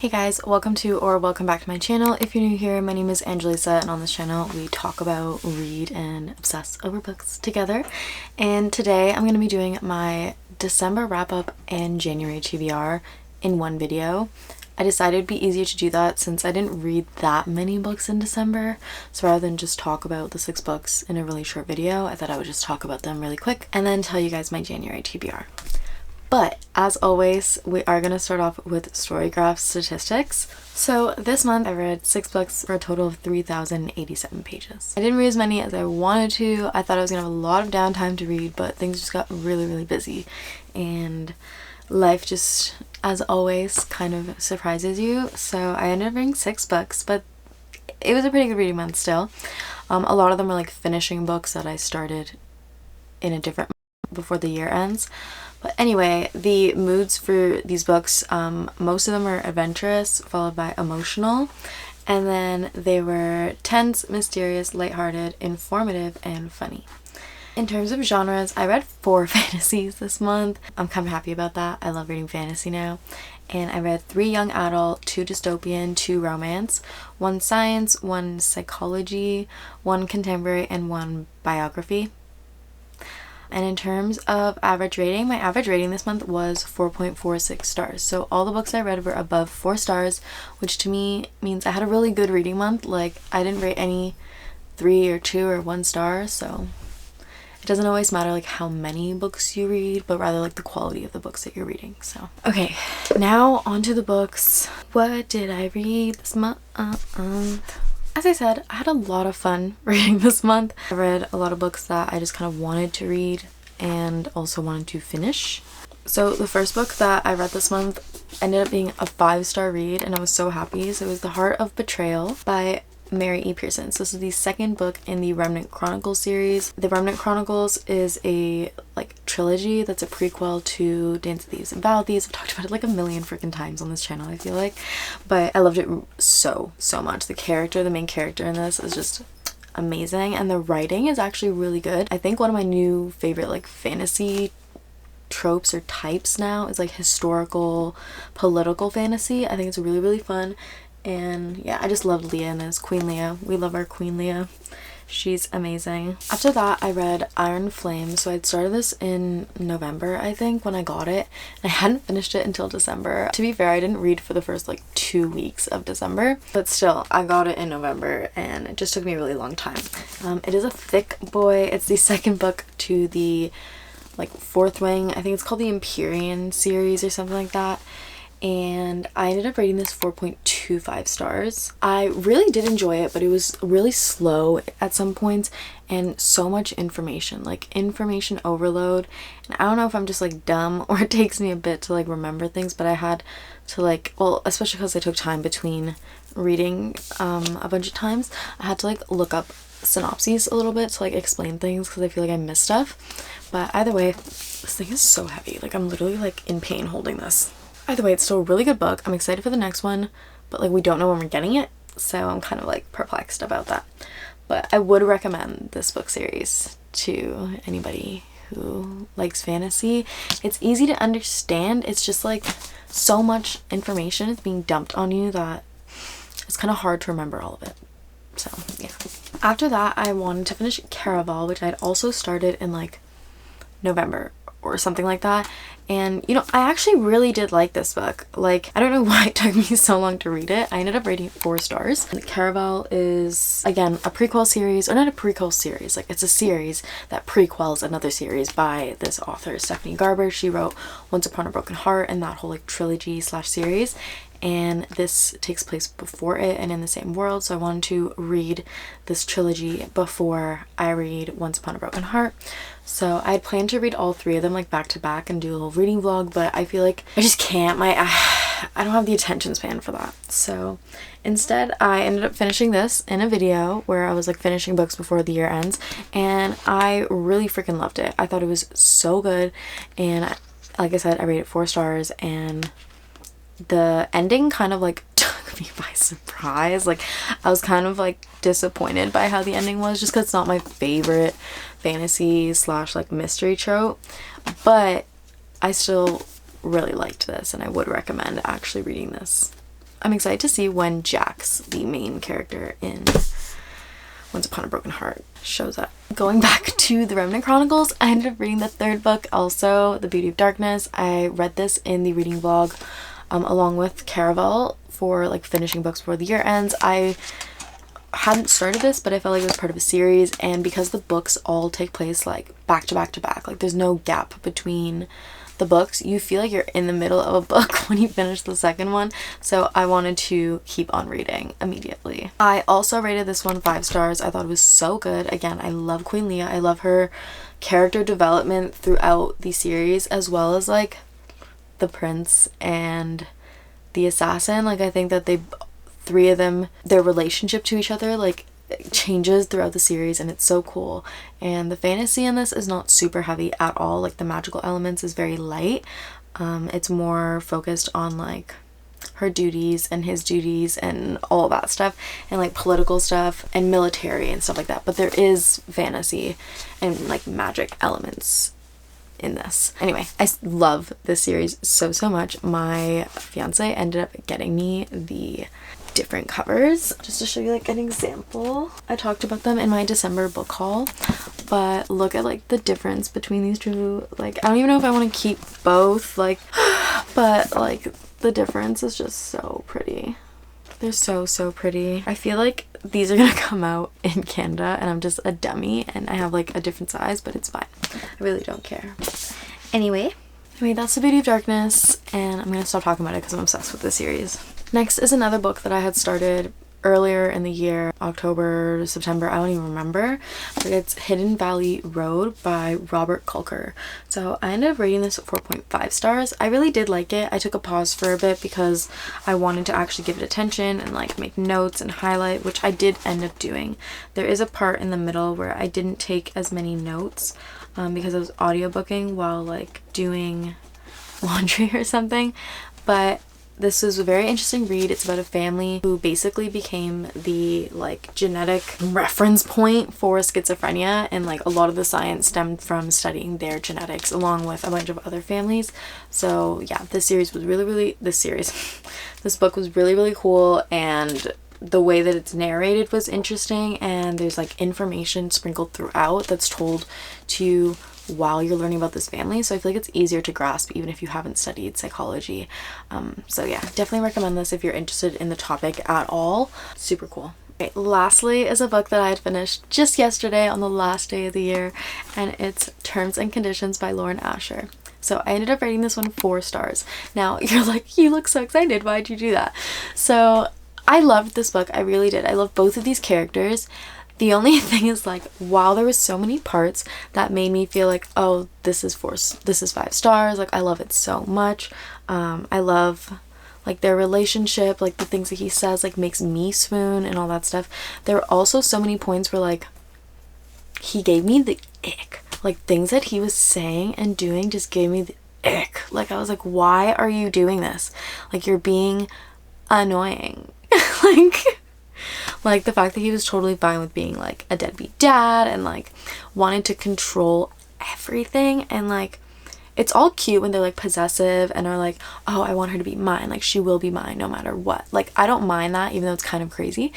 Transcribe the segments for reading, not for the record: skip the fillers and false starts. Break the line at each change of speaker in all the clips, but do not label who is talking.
Hey guys, welcome to or welcome back to my channel. If you're new here, my name is Angelisa and on this channel we talk about, read, and obsess over books together. And today I'm going to be doing my December wrap-up and January TBR in one video. I decided it'd be easier to do that since I didn't read that many books in December. So rather than just talk about the 6 books in a really short video, I thought I would just talk about them really quick and then tell you guys my January TBR. But as always, we are going to start off with storygraph statistics. So this month I read 6 books for a total of 3,087 pages. I didn't read as many as I wanted to. I thought I was going to have a lot of downtime to read, but things just got really busy. And life just, as always, kind of surprises you. So I ended up reading 6 books, but it was a pretty good reading month still. A lot of them were like finishing books that I started in a different month before the year ends. But anyway, the moods for these books, most of them are adventurous, followed by emotional, and then they were tense, mysterious, lighthearted, informative, and funny. In terms of genres, I read 4 fantasies this month. I'm kind of happy about that. I love reading fantasy now. And I read 3 young adult, 2 dystopian, 2 romance, 1 science, 1 psychology, 1 contemporary, and 1 biography. And in terms of average rating, my average rating this month was 4.46 stars. So all the books I read were above 4 stars, which to me means I had a really good reading month. Like, I didn't rate any 3 or 2 or 1 star, so it doesn't always matter like how many books you read, but rather like the quality of the books that you're reading. So okay, now onto the books. What did I read this month? As I said, I had a lot of fun reading this month. I read a lot of books that I just kind of wanted to read and also wanted to finish. So the first book that I read this month ended up being a 5-star read and I was so happy. So it was The Heart of Betrayal by Mary E. Pearson. So this is the second book in the Remnant Chronicles series. The Remnant Chronicles is a trilogy that's a prequel to Dance of Thieves and Battle of Thieves. I've talked about it like a million freaking times on this channel, I feel like. But I loved it so much. The main character in this is just amazing and the writing is actually really good. I think one of my new favorite fantasy tropes or types now is historical political fantasy. I think it's really fun. And yeah, I just loved Leah in this. Queen Leah. We love our Queen Leah. She's amazing. After that, I read Iron Flame. So I'd started this in November, I think, when I got it. And I hadn't finished it until December. To be fair, I didn't read for the first 2 weeks of December. But still, I got it in November and it just took me a really long time. It is a thick boy. It's the second book to the 4th wing. I think it's called the Empyrean series or something like that. And I ended up rating this 4.25 stars. I really did enjoy it, but it was really slow at some points and so much information, information overload. And I don't know if I'm just dumb or it takes me a bit to remember things, but I had to well, especially because I took time between reading a bunch of times, I had to look up synopses a little bit to explain things because I feel like I missed stuff. But either way, this thing is so heavy. I'm literally in pain holding this. Either way, it's still a really good book. I'm excited for the next one, but we don't know when we're getting it, so I'm kind of perplexed about that. But I would recommend this book series to anybody who likes fantasy. It's easy to understand. It's just so much information is being dumped on you that it's kind of hard to remember all of it. So yeah. After that, I wanted to finish Caraval, which I'd also started in November or something like that. And I actually really did like this book. I don't know why it took me so long to read it. I ended up rating it 4 stars. And Caraval is, again, a prequel series, or not a prequel series, it's a series that prequels another series by this author, Stephanie Garber. She wrote Once Upon a Broken Heart and that whole trilogy / series. And this takes place before it and in the same world, so I wanted to read this trilogy before I read Once Upon a Broken Heart. So I had planned to read all 3 of them back to back and do a little reading vlog, but I feel like I just can't. I don't have the attention span for that. So instead I ended up finishing this in a video where I was finishing books before the year ends, and I really freaking loved it. I thought it was so good, and like I said, I rated 4 stars, and the ending kind of took me by surprise. I was kind of disappointed by how the ending was, just because it's not my favorite fantasy / mystery trope, but I still really liked this and I would recommend actually reading this I'm excited to see when Jax, the main character in Once Upon a Broken Heart, shows up. Going back to the Remnant Chronicles, I ended up reading the third book, also The Beauty of Darkness. I read this in the reading vlog along with Caraval for like finishing books before the year ends. I hadn't started this, but I felt like it was part of a series, and because the books all take place like back to back to back, like there's no gap between the books, you feel like you're in the middle of a book when you finish the second one, so I wanted to keep on reading immediately. I also rated this one 5 stars. I thought it was so good. Again, I love Queen Leah. I love her character development throughout the series, as well as like the prince and the assassin. Like I think that they, three of them, their relationship to each other like changes throughout the series, and it's so cool. And the fantasy in this is not super heavy at all. Like the magical elements is very light. It's more focused on like her duties and his duties and all that stuff, and like political stuff and military and stuff like that, but there is fantasy and like magic elements in this. Anyway, I love this series so much. My fiance ended up getting me the different covers just to show you like an example. I talked about them in my December book haul, but look at like the difference between these two. Like I don't even know if I want to keep both, like but like the difference is just so pretty. They're so pretty. I feel like these are gonna come out in Canada and I'm just a dummy and I have like a different size, but it's fine. I really don't care. Anyway, that's The Beauty of Darkness, and I'm gonna stop talking about it because I'm obsessed with this series. Next is another book that I had started earlier in the year, October, September, I don't even remember, but it's Hidden Valley Road by Robert Kolker. So I ended up rating this at 4.5 stars. I really did like it. I took a pause for a bit because I wanted to actually give it attention and like make notes and highlight, which I did end up doing. There is a part in the middle where I didn't take as many notes because I was audiobooking while like doing laundry or something, but this was a very interesting read. It's about a family who basically became the like genetic reference point for schizophrenia, and like a lot of the science stemmed from studying their genetics along with a bunch of other families. So yeah, this book was really cool, and the way that it's narrated was interesting, and there's like information sprinkled throughout that's told to you while you're learning about this family, so I feel like it's easier to grasp even if you haven't studied psychology. So yeah, definitely recommend this if you're interested in the topic at all. Super cool. Okay, lastly is a book that I had finished just yesterday on the last day of the year, and it's Terms and Conditions by Lauren Asher. So I ended up rating this one 4 stars. Now you're like, you look so excited, why'd you do that? So I loved this book, I really did. I love both of these characters. The only thing is like, while there was so many parts that made me feel like, oh, this is 5 stars, like I love it so much. I love like their relationship, like the things that he says like makes me swoon and all that stuff. There were also so many points where like he gave me the ick, like things that he was saying and doing just gave me the ick. Like I was like, why are you doing this? Like you're being annoying. like the fact that he was totally fine with being like a deadbeat dad and like wanted to control everything, and like it's all cute when they're like possessive and are like, oh, I want her to be mine, like she will be mine no matter what. Like I don't mind that, even though it's kind of crazy,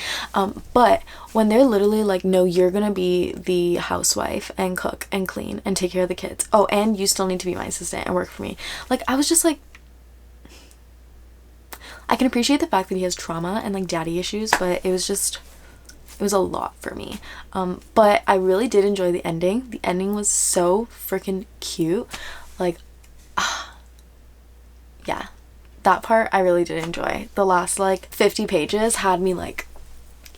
but when they're literally like, no, you're gonna be the housewife and cook and clean and take care of the kids, oh, and you still need to be my assistant and work for me, like I was just like, I can appreciate the fact that he has trauma and like daddy issues, but it was a lot for me. But I really did enjoy the ending. The ending was so freaking cute. Like, yeah, that part I really did enjoy. The last like 50 pages had me like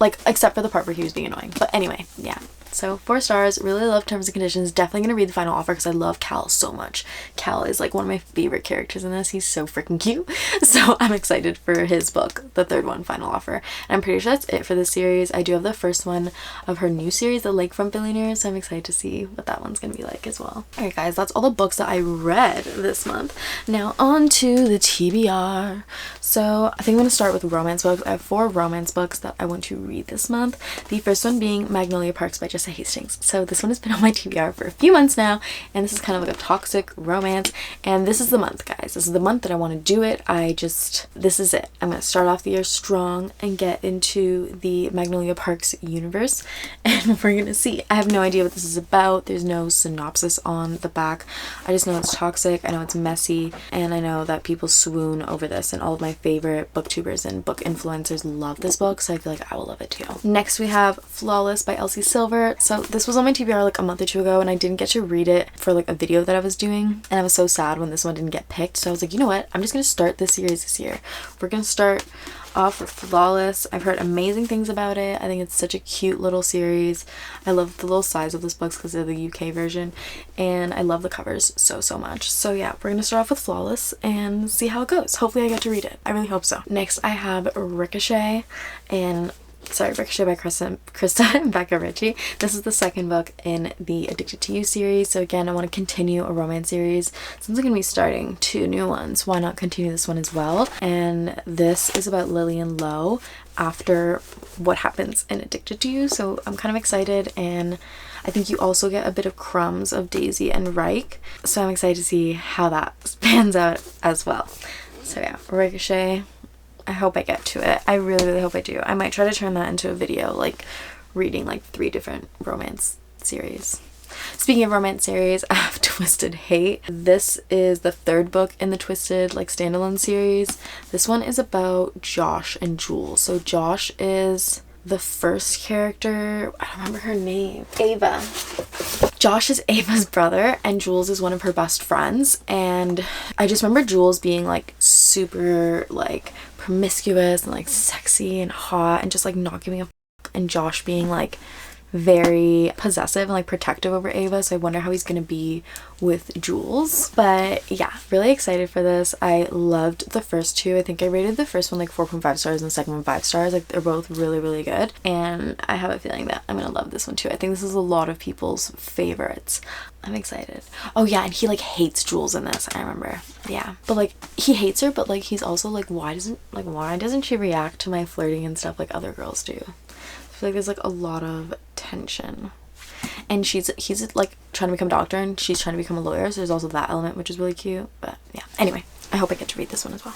except for the part where he was being annoying. But anyway, yeah. So 4 stars, really love Terms and Conditions. Definitely gonna read the final offer because I love Cal so much. Cal is like one of my favorite characters in this. He's so freaking cute. So I'm excited for his book, the third one, Final Offer. And I'm pretty sure that's it for this series. I do have the first one of her new series, The Lakefront Billionaires, so I'm excited to see what that one's gonna be like as well. Alright guys, that's all the books that I read this month. Now on to the TBR. So I think I'm gonna start with romance books. I have 4 romance books that I want to read this month. The first one being Magnolia Parks by Jessa. Jessa Hastings. So this one has been on my TBR for a few months now, and this is kind of like a toxic romance, and this is the month, guys. This is the month that I want to do it. This is it. I'm going to start off the year strong and get into the Magnolia Parks universe, and we're going to see. I have no idea what this is about. There's no synopsis on the back. I just know it's toxic, I know it's messy, and I know that people swoon over this, and all of my favorite booktubers and book influencers love this book, so I feel like I will love it too. Next we have Flawless by Elsie. So this was on my TBR like a month or two ago, and I didn't get to read it for like a video that I was doing, and I was so sad when this one didn't get picked. So I was like, you know what, I'm just gonna start this series this year. We're gonna start off with Flawless. I've heard amazing things about it. I think it's such a cute little series. I love the little size of this book because they're the UK version, and I love the covers so much. So yeah, we're gonna start off with Flawless and see how it goes. Hopefully I get to read it. I really hope so. Next I have Ricochet by Krista and Becca Ritchie. This is the second book in the Addicted to You series. So again, I want to continue a romance series. Since I'm going to be starting 2 new ones, why not continue this one as well? And this is about Lily and Lo after what happens in Addicted to You. So I'm kind of excited, and I think you also get a bit of crumbs of Daisy and Reich. So I'm excited to see how that pans out as well. So yeah, Ricochet. I hope I get to it. I really hope I do. I might try to turn that into a video, like reading like 3 different romance series. Speaking of romance series, I have Twisted Hate. This is the 3rd book in the Twisted like standalone series. This one is about Josh and Jules. So Josh is the first character. I don't remember her name. Ava. Josh is Ava's brother, and Jules is one of her best friends, and I just remember Jules being like super like promiscuous and like sexy and hot and just like not giving a f, and Josh being like very possessive and like protective over Ava. So I wonder how he's gonna be with Jules. But yeah, really excited for this. I loved the first 2. I think I rated the first one like 4.5 stars and the second one 5 stars. Like they're both really good, and I have a feeling that I'm gonna love this one too. I think this is a lot of people's favorites. I'm excited. Oh yeah, and he like hates Jules in this, I remember. Yeah, but like he hates her, but like he's also like, why doesn't she react to my flirting and stuff like other girls do? I feel like there's like a lot of tension, and he's like trying to become a doctor and she's trying to become a lawyer, so there's also that element, which is really cute. But yeah, anyway, I hope I get to read this one as well.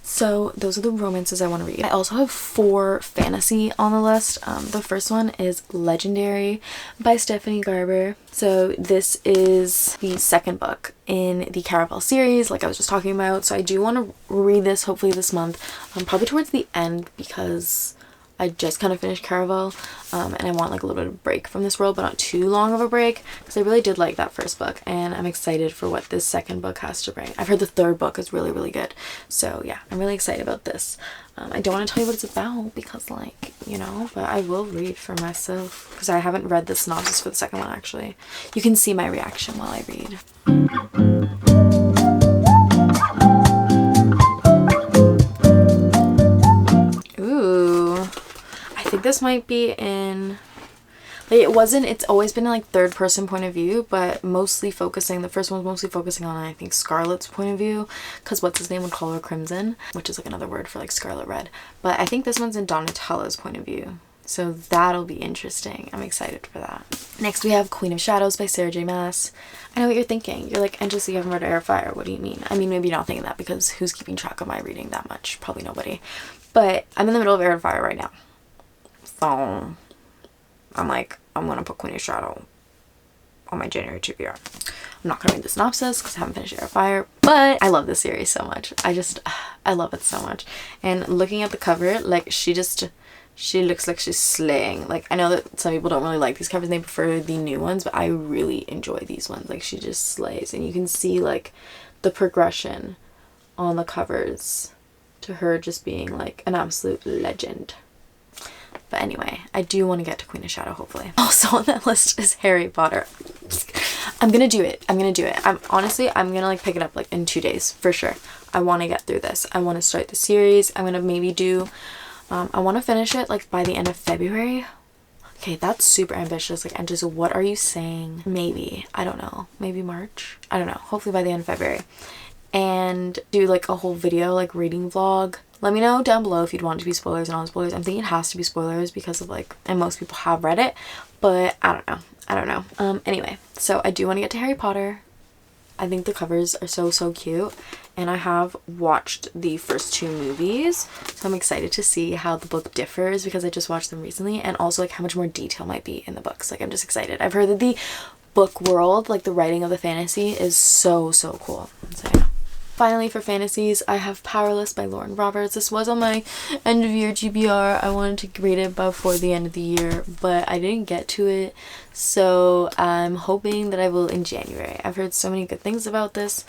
So those are the romances I want to read. I also have 4 fantasy on the list. The first one is Legendary by Stephanie Garber. So this is the 2nd book in the Caraval series, like I was just talking about. So I do want to read this hopefully this month, probably towards the end, because I just kind of finished Caraval, and I want like a little bit of a break from this world, but not too long of a break, because I really did like that first book, and I'm excited for what this 2nd book has to bring. I've heard the 3rd book is really good, so yeah, I'm really excited about this. I don't want to tell you what it's about because, like, you know, but I will read for myself, because I haven't read the synopsis for the 2nd one actually. You can see my reaction while I read. I think this might be in like, it's always been in like 3rd person point of view, but mostly focusing, the first one's mostly focusing on I think Scarlet's point of view, because what's his name would call her Crimson, which is like another word for like Scarlet Red. But I think this one's in Donatella's point of view, so that'll be interesting. I'm excited for that. Next we have Queen of Shadows by Sarah J Maas. I know what you're thinking. You're like, Angela, you haven't read Air of Fire. What do you mean? I mean, maybe you're not thinking that, because who's keeping track of my reading that much? Probably nobody. But I'm in the middle of Air of Fire right now. So I'm like, I'm gonna put Queen of Shadow on my January TBR. I'm not gonna read the synopsis because I haven't finished Air of Fire, but I love this series so much. I love it so much. And looking at the cover, like she looks like she's slaying. Like, I know that some people don't really like these covers and they prefer the new ones, but I really enjoy these ones. Like, she just slays, and you can see like the progression on the covers to her just being like an absolute legend. But anyway, I do want to get to Queen of Shadow, hopefully. Also on that list is Harry Potter. I'm gonna do it. I'm gonna like pick it up like in 2 days for sure. I want to get through this. I want to start the series. I'm gonna maybe do I want to finish it like by the end of February. Okay, that's super ambitious. Like, and just what are you saying? Maybe, I don't know, maybe March, I don't know, hopefully by the end of February, and do like a whole video like reading vlog Let me know down below if you'd want it to be spoilers and non-spoilers. I'm thinking it has to be spoilers because of like, and most people have read it, but I don't know. Anyway, so I do want to get to Harry Potter. I think the covers are so cute, and I have watched the first 2 movies, so I'm excited to see how the book differs because I just watched them recently, and also like how much more detail might be in the books. Like I'm just excited. I've heard that the book world, like the writing of the fantasy, is so cool. So yeah. Finally, for fantasies, I have Powerless by Lauren Roberts. This was on my end of year GBR. I wanted to read it before the end of the year, but I didn't get to it, so I'm hoping that I will in January. I've heard so many good things about this,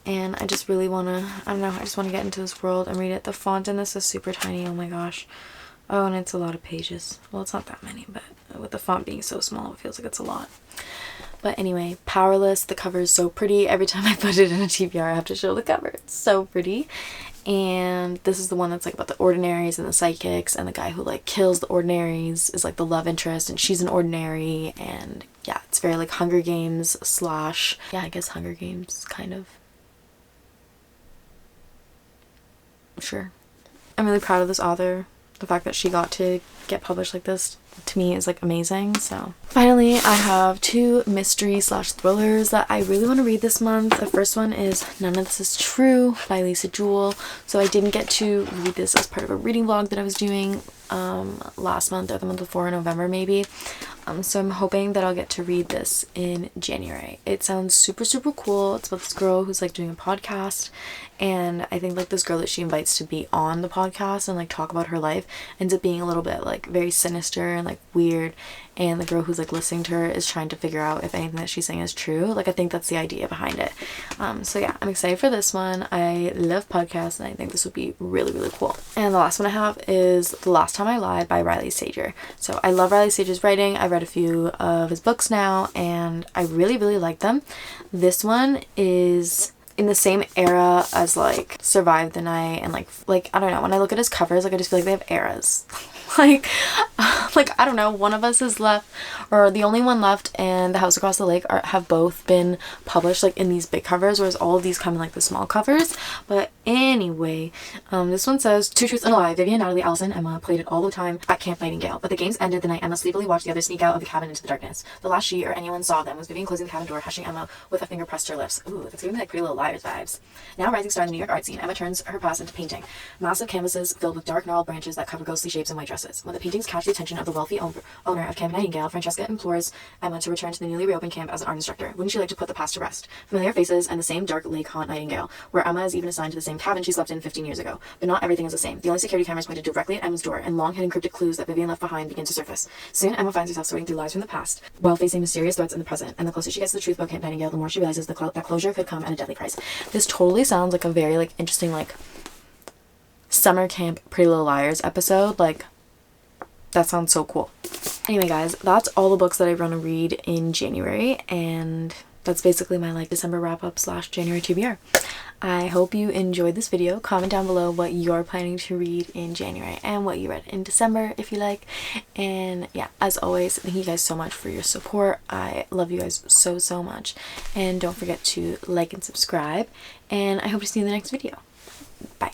and I just really want to, I don't know, I just want to get into this world and read it. The font in this is super tiny, oh my gosh. Oh, and it's a lot of pages. Well, it's not that many, but with the font being so small, it feels like it's a lot. But anyway, Powerless, the cover is so pretty. Every time I put it in a TBR, I have to show the cover. It's so pretty. And this is the one that's like about the ordinaries and the psychics, and the guy who like kills the ordinaries is like the love interest, and she's an ordinary. And yeah, it's very like Hunger Games slash, yeah, I guess Hunger Games kind of. Sure. I'm really proud of this author. The fact that she got to get published like this to me is like amazing. So finally, I have 2 mystery slash thrillers that I really want to read this month. The first one is None of This Is True by Lisa Jewell. So I didn't get to read this as part of a reading vlog that I was doing last month or the month before, in November maybe. So I'm hoping that I'll get to read this in January. It sounds super cool. It's about this girl who's like doing a podcast, and I think like this girl that she invites to be on the podcast and like talk about her life ends up being a little bit like very sinister and like weird, and the girl who's like listening to her is trying to figure out if anything that she's saying is true. Like I think that's the idea behind it. So yeah, I'm excited for this one. I love podcasts, and I think this would be really cool. And the last one I have is The Last Time I Lied by Riley Sager. So I love Riley Sager's writing. I've read a few of his books now, and I really like them. This one is in the same era as like Survive the Night, and like I don't know, when I look at his covers, like I just feel like they have eras. like I don't know, one of us is left, or the only one left, and The House Across the Lake have both been published like in these big covers, whereas all of these come in like the small covers. But anyway, this one says, 2 truths and a lie. Vivian, Natalie, Allison, Emma played it all the time at Camp Nightingale, but the games ended the night Emma sleepily watched the others sneak out of the cabin into the darkness. The last she or anyone saw them was Vivian closing the cabin door, hushing Emma with a finger pressed to her lips. Ooh, that's giving me like Pretty Little Liars vibes. Now rising star in the New York art scene, Emma turns her past into painting. Massive canvases filled with dark gnarled branches that cover ghostly shapes and white dresses. When the paintings catch the attention of the wealthy owner of Camp Nightingale, Francesca implores Emma to return to the newly reopened camp as an art instructor. Wouldn't she like to put the past to rest? Familiar faces and the same dark lake haunt Nightingale, where Emma is even assigned to the same cabin she slept in 15 years ago. But not everything is the same. The only security cameras pointed directly at Emma's door, and long-hidden cryptic clues that Vivian left behind begin to surface. Soon, Emma finds herself sorting through lies from the past, while facing mysterious threats in the present. And the closer she gets to the truth about Camp Nightingale, the more she realizes that closure could come at a deadly price. This totally sounds like a very like interesting like summer camp Pretty Little Liars episode. Like, that sounds so cool. Anyway guys, that's all the books that I want to read in January, and that's basically my like December wrap up slash January TBR. I hope you enjoyed this video. Comment down below what you're planning to read in January and what you read in December if you like. And yeah, as always, thank you guys so much for your support. I love you guys so much. And don't forget to like and subscribe. And I hope to see you in the next video. Bye.